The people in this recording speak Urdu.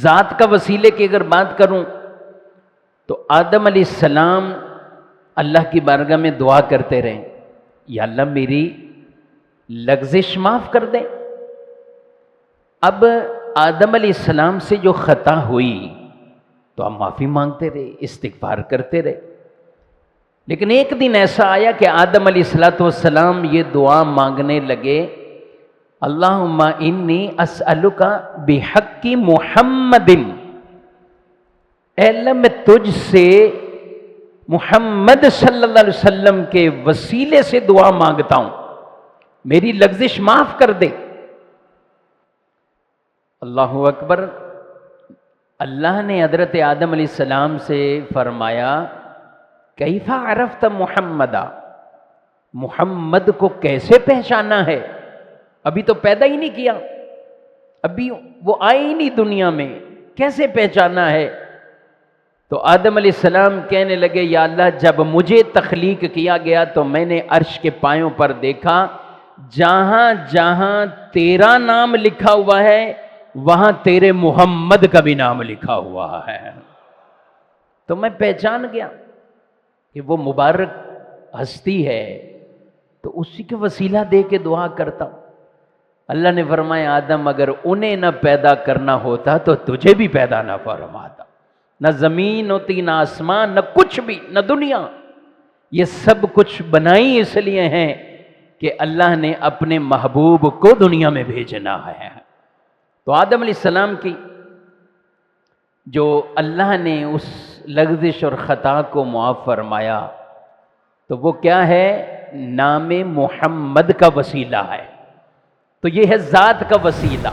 ذات کا وسیلے کی اگر بات کروں تو آدم علیہ السلام اللہ کی بارگاہ میں دعا کرتے رہے، یا اللہ میری لغزش معاف کر دے۔ اب آدم علیہ السلام سے جو خطا ہوئی تو ہم معافی مانگتے رہے، استغفار کرتے رہے، لیکن ایک دن ایسا آیا کہ آدم علیہ السلام یہ دعا مانگنے لگے، اللہم انی اسألک بحق محمد، اے اللہ میں تجھ سے محمد صلی اللہ علیہ وسلم کے وسیلے سے دعا مانگتا ہوں، میری لغزش معاف کر دے۔ اللہ اکبر۔ اللہ نے حضرت آدم علیہ السلام سے فرمایا، کیف عرفت محمدا، محمد کو کیسے پہچانا ہے؟ ابھی تو پیدا ہی نہیں کیا، ابھی وہ آئے ہی نہیں دنیا میں، کیسے پہچانا ہے؟ تو آدم علیہ السلام کہنے لگے، یا اللہ جب مجھے تخلیق کیا گیا تو میں نے عرش کے پایوں پر دیکھا، جہاں جہاں تیرا نام لکھا ہوا ہے وہاں تیرے محمد کا بھی نام لکھا ہوا ہے، تو میں پہچان گیا کہ وہ مبارک ہستی ہے، تو اسی کے وسیلہ دے کے دعا کرتا ہوں۔ اللہ نے فرمایا، آدم اگر انہیں نہ پیدا کرنا ہوتا تو تجھے بھی پیدا نہ فرماتا، نہ زمین ہوتی، نہ آسمان، نہ کچھ بھی، نہ دنیا، یہ سب کچھ بنائی اس لیے ہیں کہ اللہ نے اپنے محبوب کو دنیا میں بھیجنا ہے۔ تو آدم علیہ السلام کی جو اللہ نے اس لغزش اور خطا کو معاف فرمایا تو وہ کیا ہے؟ نام محمد کا وسیلہ ہے، تو یہ ہے ذات کا وسیلہ۔